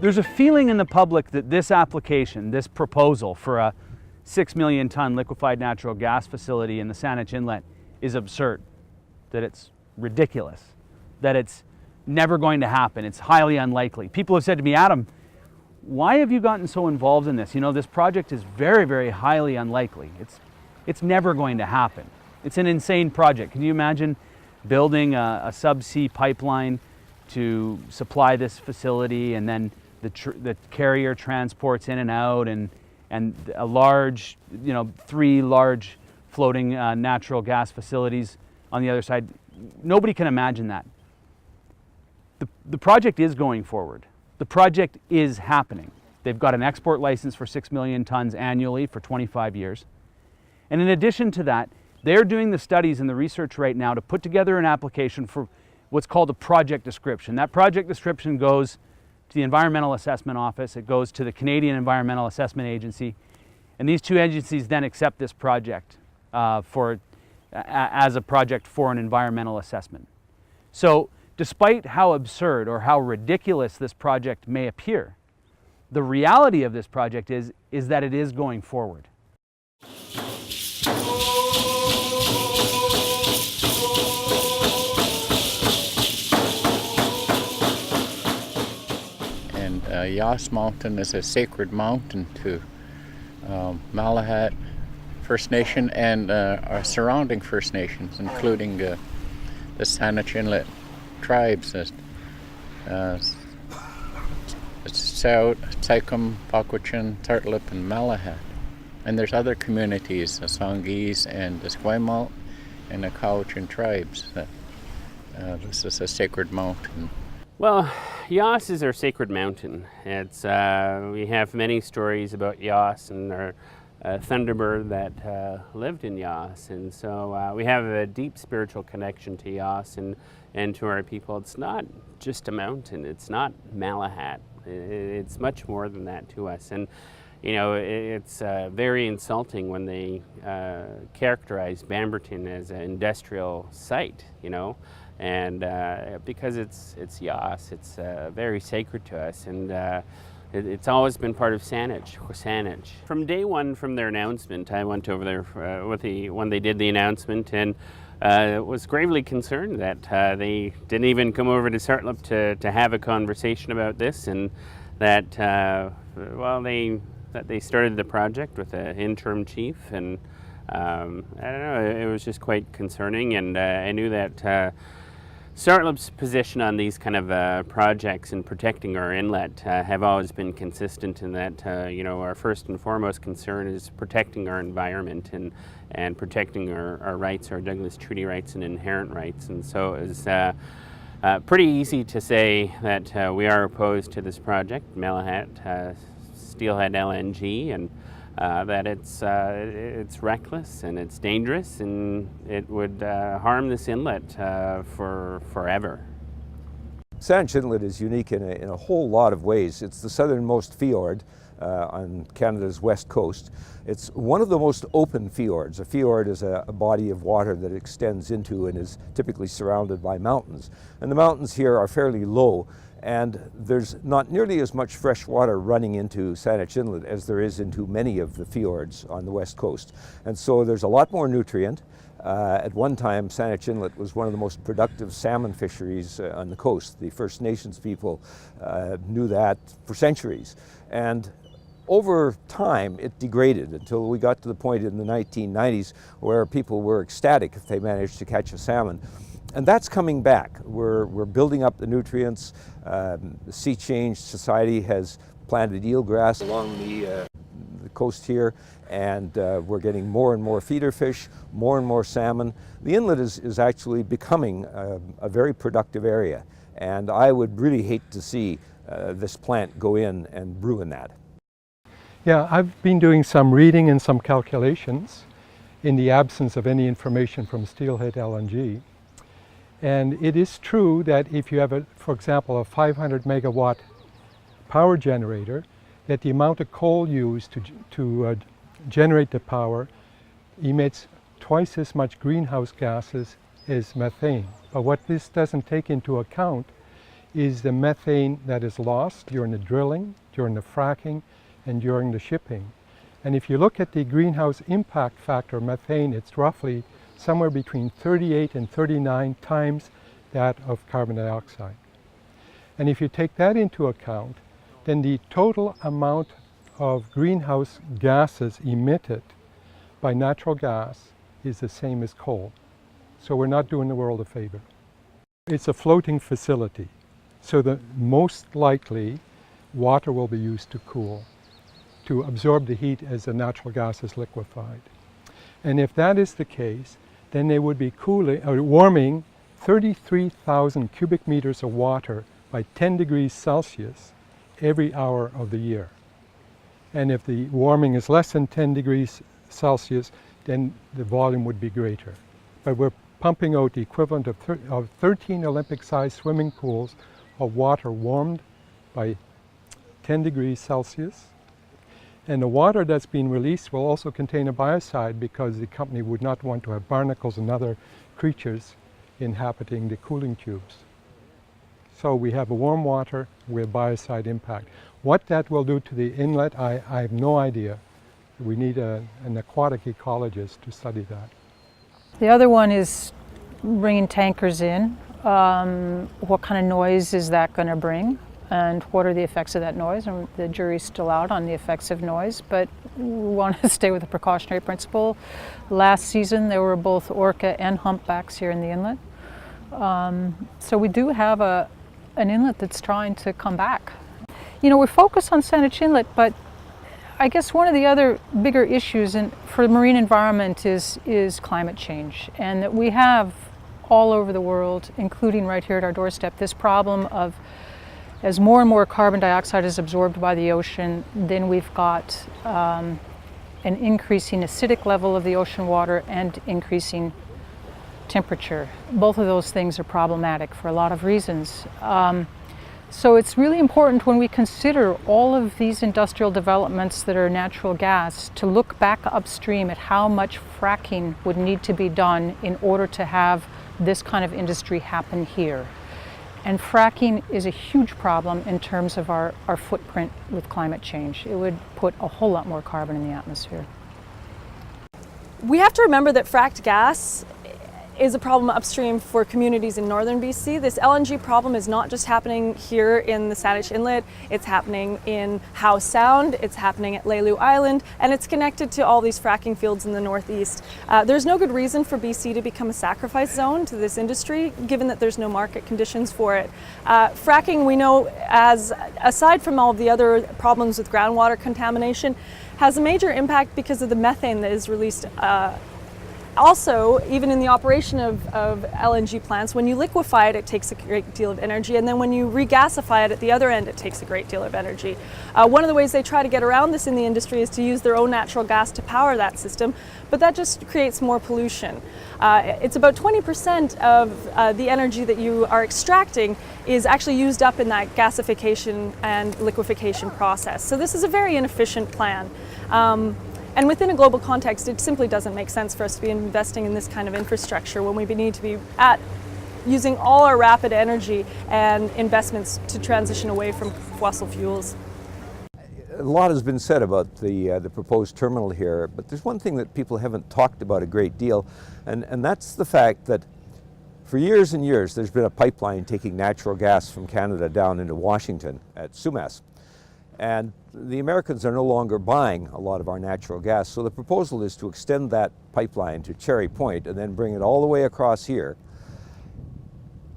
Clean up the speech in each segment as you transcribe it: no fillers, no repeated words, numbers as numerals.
There's a feeling in the public that this application, this proposal for a 6 million ton liquefied natural gas facility in the Saanich Inlet is absurd, that it's ridiculous, that it's never going to happen, it's highly unlikely. People have said to me, Adam, why have you gotten so involved in this? You know, this project is very, very highly unlikely. It's never going to happen. It's an insane project. Can you imagine building a subsea pipeline to supply this facility, and then the carrier transports in and out, and a large, 3 large floating natural gas facilities on the other side? Nobody can imagine that. The project is going forward. The project is happening. They've got an export license for 6 million tons annually for 25 years. And in addition to that, they're doing the studies and the research right now to put together an application for what's called a project description. That project description goes to the Environmental Assessment Office, it goes to the Canadian Environmental Assessment Agency, and these two agencies then accept this project as a project for an environmental assessment. So despite how absurd or how ridiculous this project may appear, the reality of this project is that it is going forward. Yas Mountain is a sacred mountain to Malahat First Nation and our surrounding First Nations, including the Saanich Inlet tribes, Tsaikum, Paquachin, Tsartlip, and Malahat. And there's other communities, the Songhees and the Esquimalt and the Cowichan tribes. This is a sacred mountain. Well, Yas is our sacred mountain. It's we have many stories about Yas and our Thunderbird that lived in Yas, and so we have a deep spiritual connection to Yas and to our people. It's not just a mountain. It's not Malahat. It's much more than that to us. And it's very insulting when they characterize Bamberton as an industrial site. And because it's Yas, it's very sacred to us, and it's always been part of Saanich. From day one, from their announcement, I went over there when they did the announcement, and was gravely concerned that they didn't even come over to Tsartlip to have a conversation about this, and that they started the project with an interim chief, and I don't know, it was just quite concerning, and I knew that Tsartlip's position on these kind of projects and protecting our inlet have always been consistent in that, our first and foremost concern is protecting our environment and protecting our rights, our Douglas Treaty rights and inherent rights. And so it was pretty easy to say that we are opposed to this project, Malahat, Steelhead LNG, and that it's reckless and it's dangerous, and it would harm this inlet for forever. Saanich Inlet is unique in a whole lot of ways. It's the southernmost fjord on Canada's west coast. It's one of the most open fjords. A fjord is a body of water that extends into and is typically surrounded by mountains. And the mountains here are fairly low, and there's not nearly as much fresh water running into Saanich Inlet as there is into many of the fjords on the west coast. And so there's a lot more nutrient. At one time, Saanich Inlet was one of the most productive salmon fisheries on the coast. The First Nations people knew that for centuries. And over time, it degraded until we got to the point in the 1990s where people were ecstatic if they managed to catch a salmon. And that's coming back. We're building up the nutrients. The SeaChange Society has planted eelgrass along the coast here, and we're getting more and more feeder fish, more and more salmon. The inlet is actually becoming a very productive area, and I would really hate to see this plant go in and ruin that. Yeah, I've been doing some reading and some calculations, in the absence of any information from Steelhead LNG. And it is true that if you have, for example, a 500 megawatt power generator, that the amount of coal used to generate the power emits twice as much greenhouse gases as methane. But what this doesn't take into account is the methane that is lost during the drilling, during the fracking, and during the shipping. And if you look at the greenhouse impact factor of methane, it's roughly somewhere between 38 and 39 times that of carbon dioxide. And if you take that into account, then the total amount of greenhouse gases emitted by natural gas is the same as coal. So we're not doing the world a favor. It's a floating facility, so that most likely water will be used to cool, to absorb the heat as the natural gas is liquefied. And if that is the case, then they would be warming 33,000 cubic meters of water by 10 degrees Celsius every hour of the year. And if the warming is less than 10 degrees Celsius, then the volume would be greater. But we're pumping out the equivalent of 13 Olympic-sized swimming pools of water warmed by 10 degrees Celsius. And the water that's being released will also contain a biocide, because the company would not want to have barnacles and other creatures inhabiting the cooling tubes. So we have a warm water with biocide impact. What that will do to the inlet, I have no idea. We need an aquatic ecologist to study that. The other one is bringing tankers in. What kind of noise is that going to bring? And what are the effects of that noise? And the jury's still out on the effects of noise, but we want to stay with the precautionary principle. Last season there were both orca and humpbacks here in the inlet. So we do have an inlet that's trying to come back. You know, we're focused on Saanich Inlet, but I guess one of the other bigger issues for the marine environment is climate change. And that we have all over the world, including right here at our doorstep, this problem of, as more and more carbon dioxide is absorbed by the ocean, then we've got an increasing acidic level of the ocean water and increasing temperature. Both of those things are problematic for a lot of reasons. So it's really important when we consider all of these industrial developments that are natural gas to look back upstream at how much fracking would need to be done in order to have this kind of industry happen here. And fracking is a huge problem in terms of our footprint with climate change. It would put a whole lot more carbon in the atmosphere. We have to remember that fracked gas is a problem upstream for communities in northern BC. This LNG problem is not just happening here in the Saanich Inlet, it's happening in Howe Sound, it's happening at Lalou Island, and it's connected to all these fracking fields in the northeast. There's no good reason for BC to become a sacrifice zone to this industry, given that there's no market conditions for it. Fracking, we know, aside from all of the other problems with groundwater contamination, has a major impact because of the methane that is released. Also, even in the operation of LNG plants, when you liquefy it, it takes a great deal of energy, and then when you regasify it at the other end, it takes a great deal of energy. One of the ways they try to get around this in the industry is to use their own natural gas to power that system, but that just creates more pollution. It's about 20% of the energy that you are extracting is actually used up in that gasification and liquefaction process. So this is a very inefficient plan. And within a global context, it simply doesn't make sense for us to be investing in this kind of infrastructure when we need to be using all our rapid energy and investments to transition away from fossil fuels. A lot has been said about the proposed terminal here, but there's one thing that people haven't talked about a great deal, and that's the fact that for years and years there's been a pipeline taking natural gas from Canada down into Washington at Sumas. And the Americans are no longer buying a lot of our natural gas, so the proposal is to extend that pipeline to Cherry Point and then bring it all the way across here.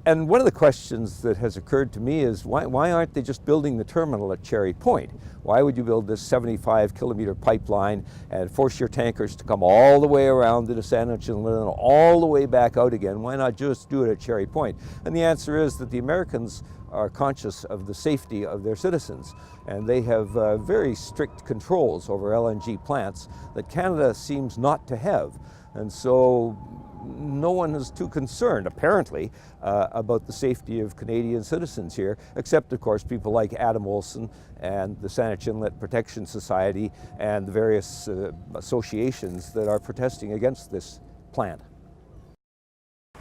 And one of the questions that has occurred to me is why aren't they just building the terminal at Cherry Point? Why would you build this 75-kilometer pipeline and force your tankers to come all the way around to the Saanich Inlet and all the way back out again? Why not just do it at Cherry Point? And the answer is that the Americans are conscious of the safety of their citizens, and they have very strict controls over LNG plants that Canada seems not to have. And so no one is too concerned, apparently, about the safety of Canadian citizens here, except, of course, people like Adam Olsen and the Saanich Inlet Protection Society and the various associations that are protesting against this plant.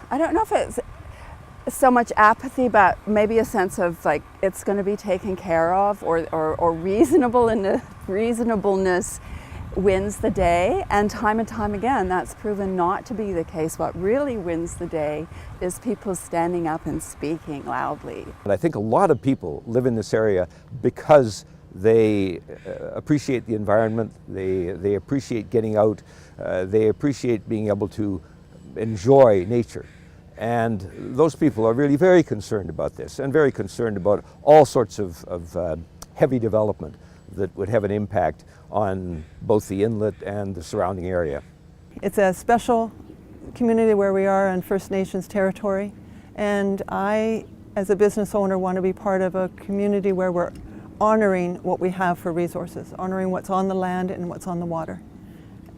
I don't know if it's so much apathy, but maybe a sense of like it's going to be taken care of, or reasonableness wins the day, and time again that's proven not to be the case. What really wins the day is people standing up and speaking loudly. And I think a lot of people live in this area because they appreciate the environment, they appreciate getting out, they appreciate being able to enjoy nature. And those people are really very concerned about this, and very concerned about all sorts of heavy development that would have an impact on both the inlet and the surrounding area. It's a special community where we are on First Nations territory, and I, as a business owner, want to be part of a community where we're honoring what we have for resources, honoring what's on the land and what's on the water.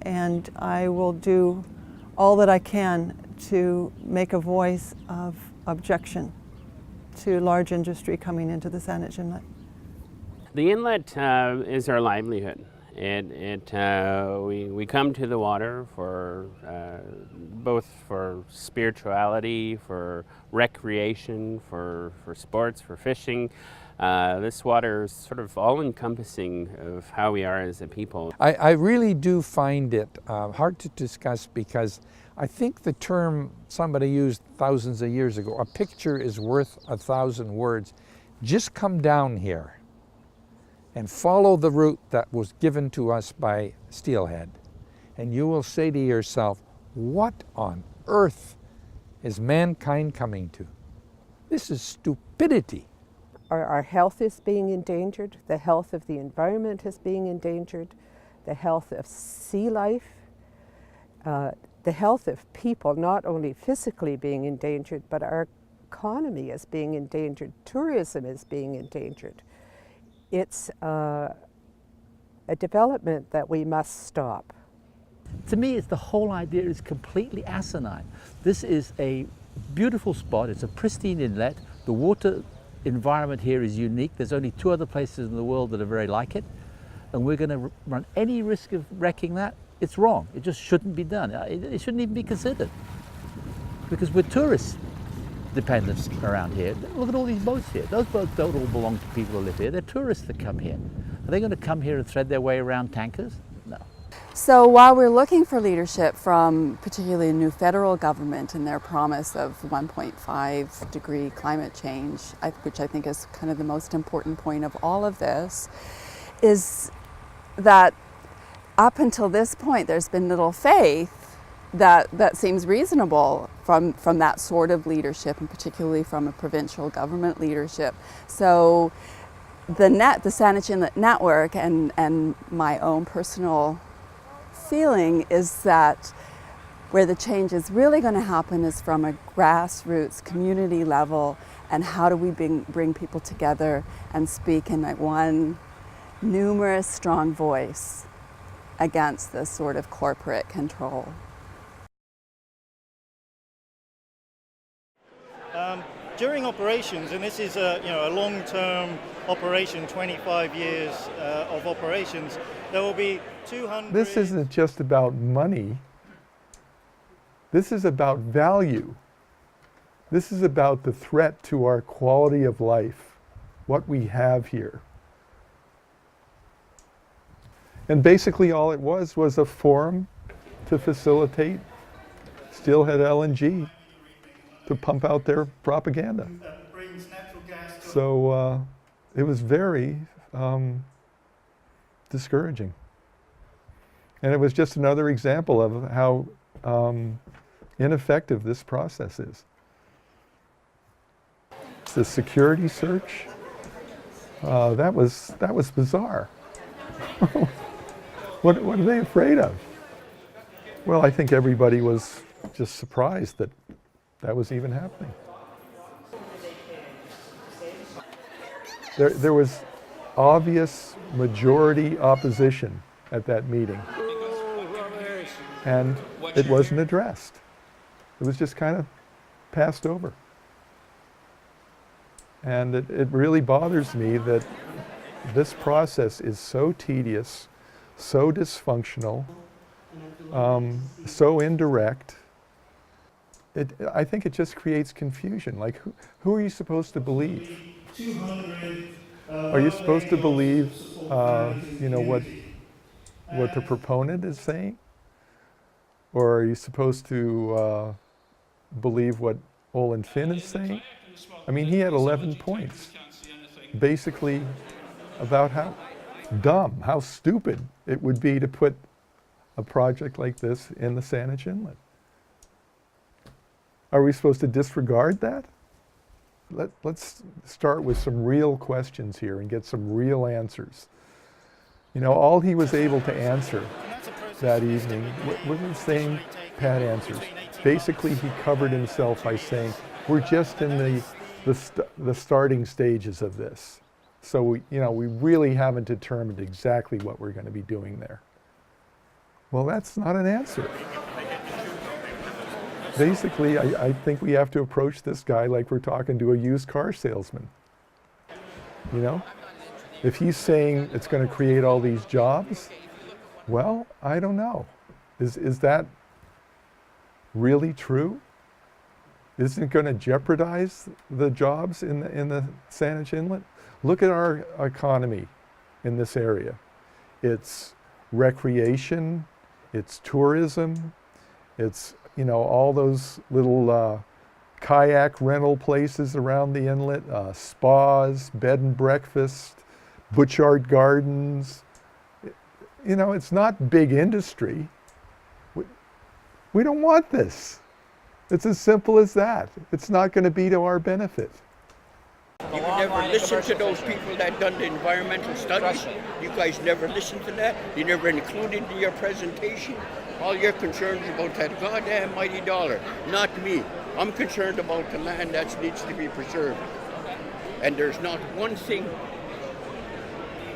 And I will do all that I can to make a voice of objection to large industry coming into the Saanich Inlet. The inlet is our livelihood. We come to the water for both for spirituality, for recreation, for sports, for fishing. This water is sort of all-encompassing of how we are as a people. I really do find it hard to discuss, because I think the term somebody used thousands of years ago, a picture is worth 1,000 words. Just come down here and follow the route that was given to us by Steelhead, and you will say to yourself, what on earth is mankind coming to? This is stupidity. Our health is being endangered, the health of the environment is being endangered, the health of sea life, the health of people not only physically being endangered, but our economy is being endangered, tourism is being endangered. It's a development that we must stop. To me, the whole idea is completely asinine. This is a beautiful spot, it's a pristine inlet, the water environment here is unique. There's only 2 other places in the world that are very like it, and we're going to run any risk of wrecking that. It's wrong. It just shouldn't be done. It shouldn't even be considered, because we're tourists dependent around here. Look at all these boats here. Those boats don't all belong to people who live here. They're tourists that come here. Are they going to come here and thread their way around tankers? No. So while we're looking for leadership from particularly a new federal government and their promise of 1.5 degree climate change, which I think is kind of the most important point of all of this, is that up until this point there's been little faith that seems reasonable from that sort of leadership, and particularly from a provincial government leadership. So the Saanich Inlet Network and my own personal feeling is that where the change is really going to happen is from a grassroots community level, and how do we bring people together and speak in like one numerous strong voice against this sort of corporate control. During operations, and this is a long-term operation, 25 years of operations, there will be 200... This isn't just about money. This is about value. This is about the threat to our quality of life, what we have here. And basically all it was a forum to facilitate Steelhead LNG to pump out their propaganda. So it was very discouraging. And it was just another example of how ineffective this process is. the security search. That was bizarre. What are they afraid of? Well, I think everybody was just surprised that that was even happening. There was obvious majority opposition at that meeting, and it wasn't addressed. It was just kind of passed over. And it really bothers me that this process is so tedious, so dysfunctional, so indirect. I think it just creates confusion. Like, who are you supposed to believe? Are you supposed to believe, you know, what the proponent is saying? Or are you supposed to believe what Eoin Finn is saying? I mean, he had 11 points, basically about how dumb, how stupid it would be to put a project like this in the Saanich Inlet. Are we supposed to disregard that? Let's start with some real questions here and get some real answers. You know, all he was able to answer that evening were the same pat answers. Basically, he covered himself by saying, we're just in the starting stages of this. So we really haven't determined exactly what we're going to be doing there. Well, that's not an answer. Basically, I think we have to approach this guy like we're talking to a used car salesman. You know, if he's saying it's going to create all these jobs, well, I don't know. Is that really true? Isn't it going to jeopardize the jobs in the Saanich Inlet? Look at our economy in this area. It's recreation, it's tourism, it's, you know, all those little kayak rental places around the inlet, spas, bed and breakfast, butchart gardens. You know, it's not big industry. We don't want this. It's as simple as that. It's not going to be to our benefit. You never listened to those people that done the environmental studies. You guys never listened to that. You never included in your presentation. All you're concerned is about that goddamn mighty dollar, not me. I'm concerned about the land that needs to be preserved. And there's not one thing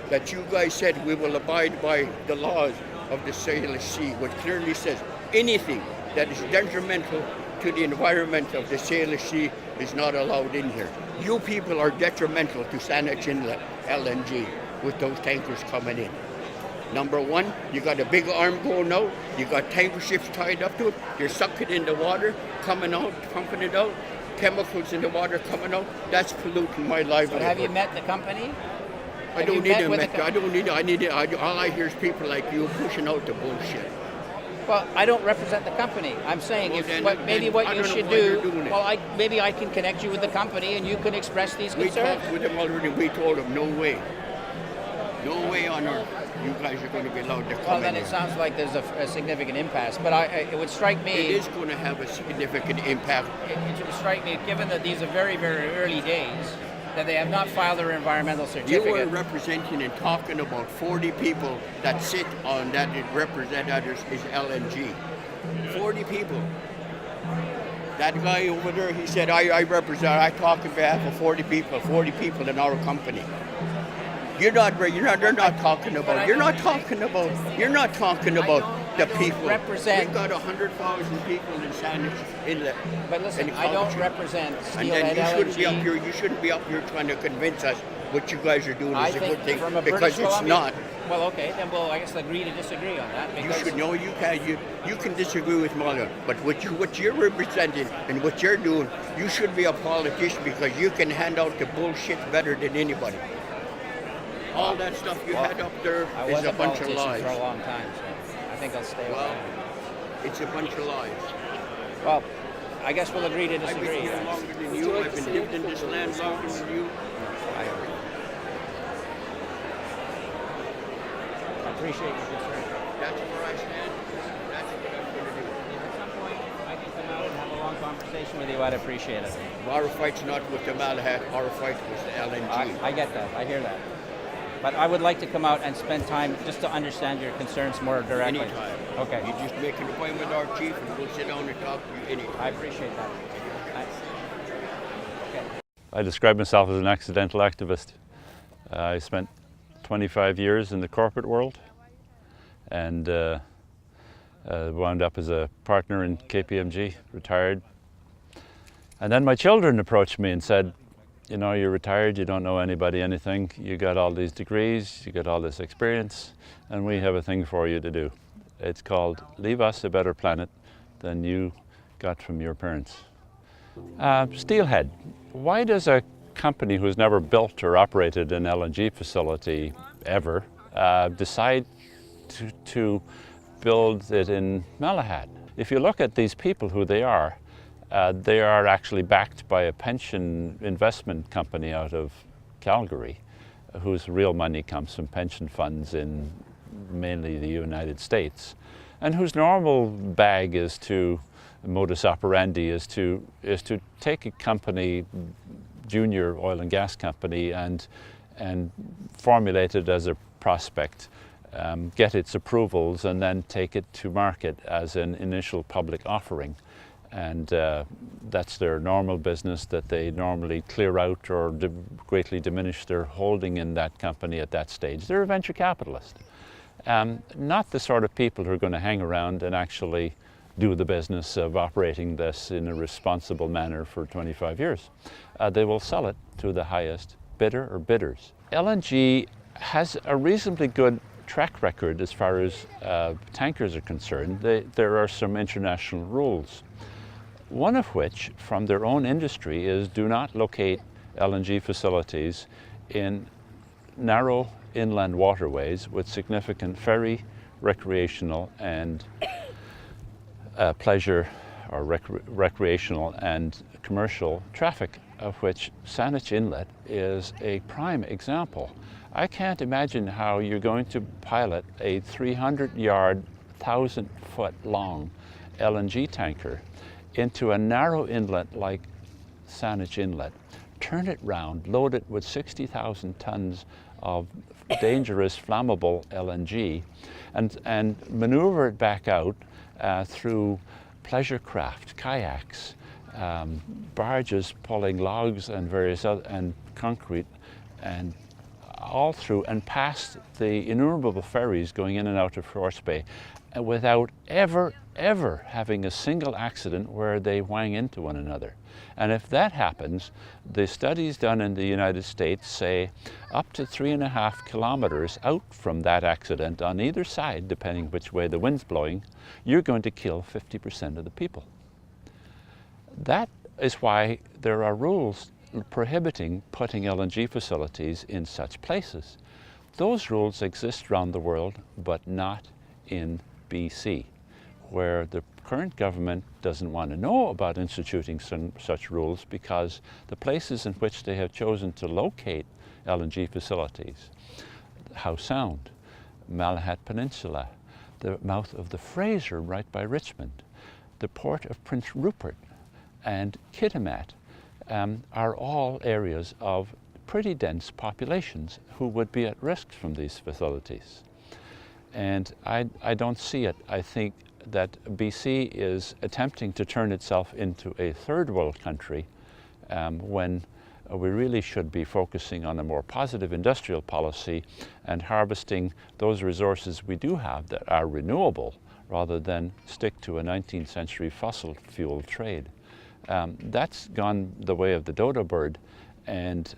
that you guys said we will abide by the laws of the Salish Sea, which clearly says anything that is detrimental to the environment of the Salish Sea is not allowed in here. You people are detrimental to Saanich Inlet, LNG, with those tankers coming in. Number one, you got a big arm going out, you got tanker ships tied up to it, you're sucking in the water, coming out, pumping it out, chemicals in the water coming out, that's polluting my livelihood. But have you met the company? I don't need to. All I hear is people like you pushing out the bullshit. Well, I don't represent the company. I'm saying maybe what you should do. Well, maybe I can connect you with the company and you can express these concerns. We talked with them already. We told them no way on earth you guys are going to be allowed to come. Well, then it sounds like there's a significant impasse. But it would strike me. It is going to have a significant impact. It would strike me, given that these are very, very early days, that they have not filed their environmental certificate. You are representing and talking about 40 people that sit on that represent others is LNG. 40 people. That guy over there, he said, I talk on behalf of 40 people in our company. They're not talking about the people. We've got 100,000 people in Saanich Inlet. But listen, I don't represent Steelhead LNG. You shouldn't be up here trying to convince us what you guys are doing is a good thing, because it's not. Well, okay, then we'll, I guess, agree to disagree on that. You should know you can disagree with Mullen, but what you're representing and what you're doing, you should be a politician because you can hand out the bullshit better than anybody. All that stuff you had up there is a bunch of lies. For a long time, so I think I'll stay away. It's a bunch of lies. Well, I guess we'll agree to disagree. I've been here longer than you. I've been lived in this land longer than you. I appreciate your concern. That's where I stand. That's what I'm going to do. At some point, I can come out and have a long conversation. conversation with you, I'd appreciate it. Our fight's not with the Malahat, our fight was the LNG. I get that, I hear that. But I would like to come out and spend time just to understand your concerns more directly. Anytime. Okay. You just make an appointment with our chief and we'll sit down and talk to you anytime. I appreciate that. Thanks. Okay. I describe myself as an accidental activist. I spent 25 years in the corporate world and wound up as a partner in KPMG, retired. And then my children approached me and said, you know, you're retired, you don't know anybody anything, you got all these degrees, you got all this experience, and we have a thing for you to do. It's called Leave Us a Better Planet Than You Got From Your Parents. Steelhead. Why does a company who's never built or operated an LNG facility ever decide to build it in Malahat? If you look at these people, who they are actually backed by a pension investment company out of Calgary, whose real money comes from pension funds in mainly the United States, and whose normal bag is to, modus operandi is to take a company, junior oil and gas company, and formulate it as a prospect, get its approvals, and then take it to market as an initial public offering. And that's their normal business, that they normally clear out or greatly diminish their holding in that company at that stage. They're a venture capitalist. Not the sort of people who are going to hang around and actually do the business of operating this in a responsible manner for 25 years. They will sell it to the highest bidder or bidders. LNG has a reasonably good track record as far as tankers are concerned. There are some international rules. One of which, from their own industry, is do not locate LNG facilities in narrow inland waterways with significant ferry, recreational and pleasure or recreational and commercial traffic, of which Saanich Inlet is a prime example. I can't imagine how you're going to pilot a 300-yard, 1,000-foot long LNG tanker into a narrow inlet like Saanich Inlet, turn it round, load it with 60,000 tons of dangerous flammable LNG, and maneuver it back out through pleasure craft, kayaks, barges pulling logs and various other, and concrete, and all through and past the innumerable ferries going in and out of Force Bay, without ever having a single accident where they whang into one another. And if that happens, the studies done in the United States say up to 3.5 kilometers out from that accident on either side, depending which way the wind's blowing, you're going to kill 50% of the people. That is why there are rules prohibiting putting LNG facilities in such places. Those rules exist around the world, but not in BC, where the current government doesn't want to know about instituting such rules because the places in which they have chosen to locate LNG facilities, Howe Sound, Malahat Peninsula, the mouth of the Fraser right by Richmond, the port of Prince Rupert and Kitimat, are all areas of pretty dense populations who would be at risk from these facilities. And I don't see it. I think that BC is attempting to turn itself into a third world country when we really should be focusing on a more positive industrial policy and harvesting those resources we do have that are renewable rather than stick to a 19th century fossil fuel trade. That's gone the way of the dodo bird, and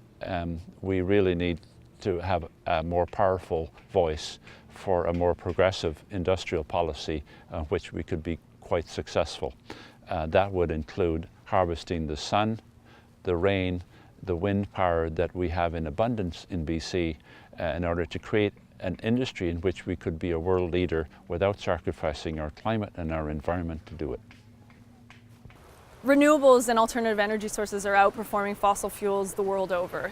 we really need to have a more powerful voice for a more progressive industrial policy which we could be quite successful. That would include harvesting the sun, the rain, the wind power that we have in abundance in BC in order to create an industry in which we could be a world leader without sacrificing our climate and our environment to do it. Renewables and alternative energy sources are outperforming fossil fuels the world over.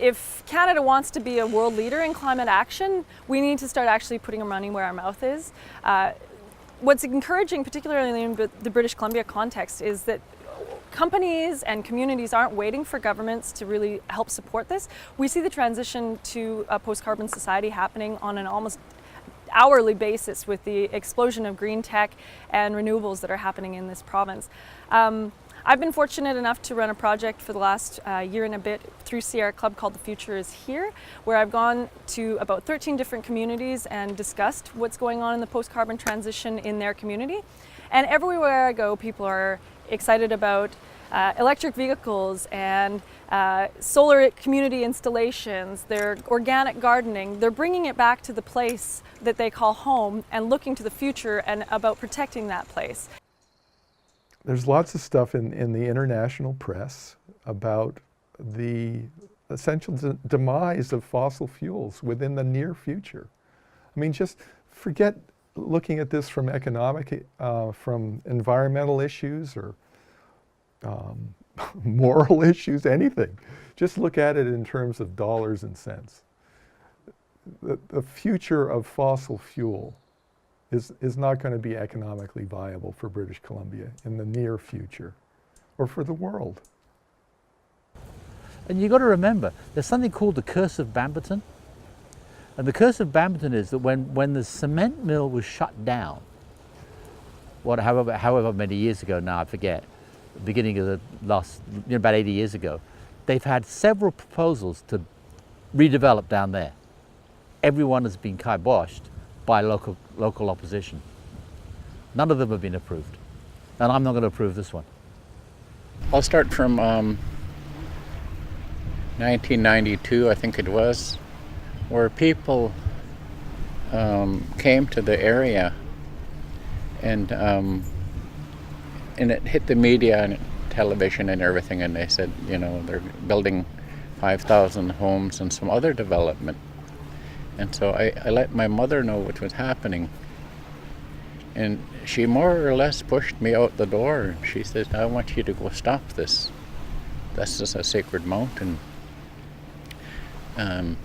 If Canada wants to be a world leader in climate action, we need to start actually putting our money where our mouth is. what's encouraging, particularly in the British Columbia context, is that companies and communities aren't waiting for governments to really help support this. We see the transition to a post-carbon society happening on an almost hourly basis with the explosion of green tech and renewables that are happening in this province. I've been fortunate enough to run a project for the last year and a bit through Sierra Club called The Future is Here, where I've gone to about 13 different communities and discussed what's going on in the post-carbon transition in their community. And everywhere I go, people are excited about electric vehicles and solar community installations, their organic gardening. They're bringing it back to the place that they call home and looking to the future and about protecting that place. There's lots of stuff in the international press about the essential demise of fossil fuels within the near future. I mean, just forget looking at this from economic, from environmental issues or moral issues, anything. Just look at it in terms of dollars and cents. The future of fossil fuel is not going to be economically viable for British Columbia in the near future, or for the world. And you've got to remember, there's something called the curse of Bamberton. And the curse of Bamberton is that when the cement mill was shut down, however many years ago now, I forget, the beginning of the last, about 80 years ago, they've had several proposals to redevelop down there. Everyone has been kiboshed by local opposition. None of them have been approved. And I'm not going to approve this one. I'll start from 1992, I think it was, where people came to the area and it hit the media and television and everything, and they said, you know, they're building 5,000 homes and some other development. And so I let my mother know what was happening. And she more or less pushed me out the door. She said, I want you to go stop this. This is a sacred mountain.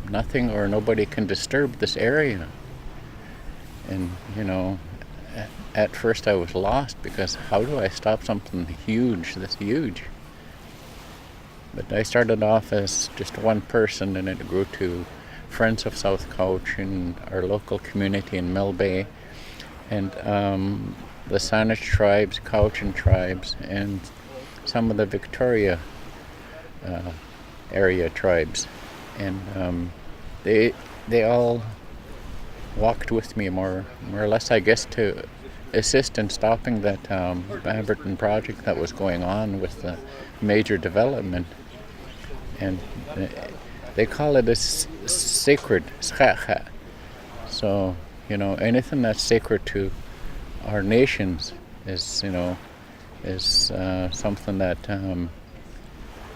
Nothing or nobody can disturb this area. And, you know, at first I was lost, because how do I stop something huge, this huge? But I started off as just one person, and it grew to Friends of South Couch in our local community in Mill Bay, and the Saanich tribes, Couchin tribes, and some of the Victoria area tribes. And they all walked with me more or less, I guess, to assist in stopping that Bamberton project that was going on with the major development. And they call it a sacred schacha. So, you know, anything that's sacred to our nations is, you know, is something that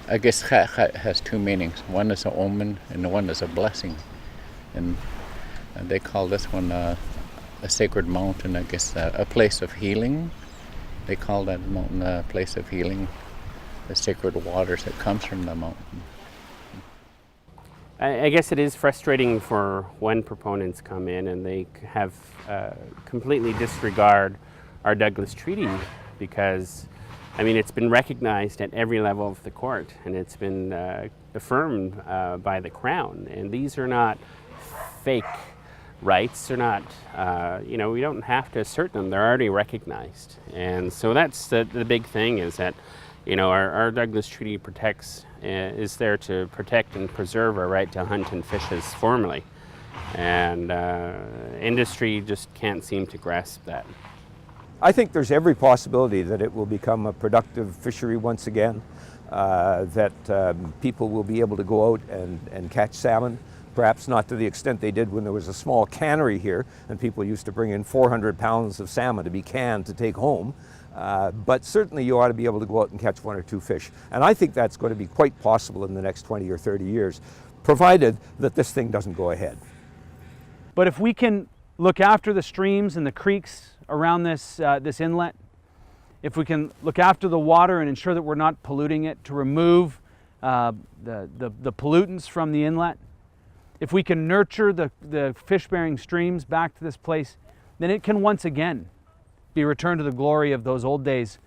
I guess schacha has two meanings. One is an omen and one is a blessing. And they call this one a sacred mountain, I guess, a place of healing. They call that mountain a place of healing, the sacred waters that comes from the mountain. I guess it is frustrating for when proponents come in and they have completely disregard our Douglas Treaty, because, I mean, it's been recognized at every level of the court, and it's been affirmed by the Crown. And these are not fake rights. They're not, you know, we don't have to assert them. They're already recognized. And so that's the big thing, is that, you know, our Douglas Treaty is there to protect and preserve our right to hunt and fish as formerly. And industry just can't seem to grasp that. I think there's every possibility that it will become a productive fishery once again, that people will be able to go out and catch salmon, perhaps not to the extent they did when there was a small cannery here and people used to bring in 400 pounds of salmon to be canned to take home. But certainly you ought to be able to go out and catch one or two fish. And I think that's going to be quite possible in the next 20 or 30 years, provided that this thing doesn't go ahead. But if we can look after the streams and the creeks around this inlet, if we can look after the water and ensure that we're not polluting it, to remove the pollutants from the inlet, if we can nurture the fish-bearing streams back to this place, then it can once again be returned to the glory of those old days.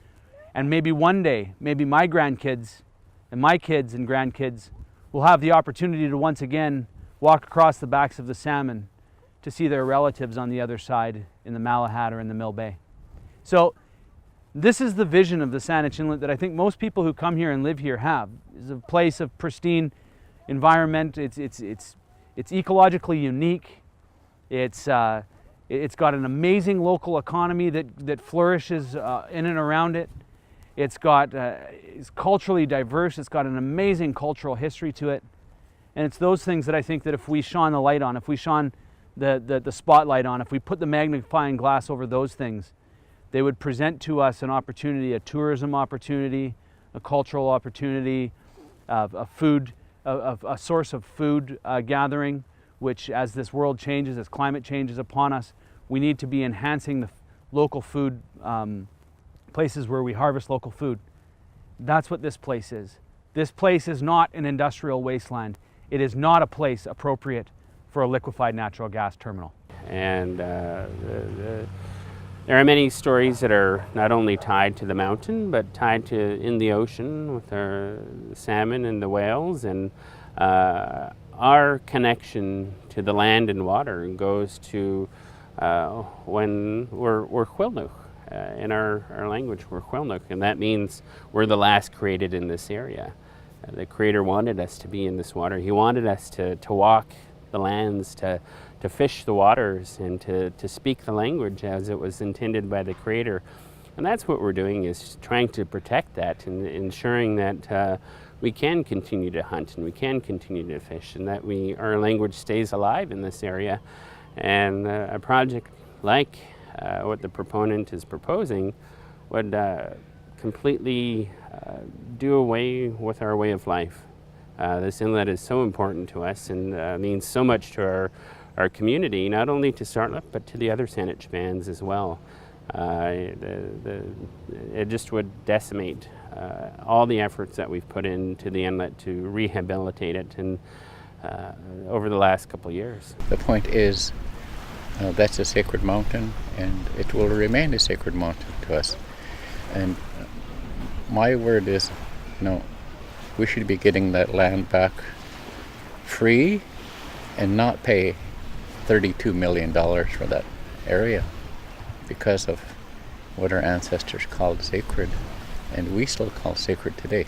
And maybe one day, maybe my grandkids and my kids and grandkids will have the opportunity to once again walk across the backs of the salmon to see their relatives on the other side in the Malahat or in the Mill Bay. So this is the vision of the Saanich Inlet that I think most people who come here and live here have. It's a place of pristine environment. It's ecologically unique. It's got an amazing local economy that flourishes in and around it. It's culturally diverse. It's got an amazing cultural history to it. And it's those things that I think that if we shone the light on, if we shone the spotlight on, if we put the magnifying glass over those things, they would present to us an opportunity, a tourism opportunity, a cultural opportunity, a source of food gathering, which as this world changes, as climate changes upon us, we need to be enhancing the local food, places where we harvest local food. That's what this place is. This place is not an industrial wasteland. It is not a place appropriate for a liquefied natural gas terminal. And there are many stories that are not only tied to the mountain, but tied to in the ocean with our salmon and the whales. And our connection to the land and water goes to when we're Juurlink. In our language, we're Juurlink, and that means we're the last created in this area. The Creator wanted us to be in this water. He wanted us to walk the lands, to fish the waters, and to speak the language as it was intended by the Creator. And that's what we're doing, is trying to protect that and ensuring that we can continue to hunt and we can continue to fish, and that our language stays alive in this area. And a project like what the proponent is proposing would completely do away with our way of life. This inlet is so important to us and means so much to our community, not only to Strartlip, but to the other Saanich bands as well. It just would decimate all the efforts that we've put into the inlet to rehabilitate it and over the last couple of years. The point is, that's a sacred mountain, and it will remain a sacred mountain to us. And my word is, we should be getting that land back free and not pay $32 million for that area because of what our ancestors called sacred, and we still call sacred today.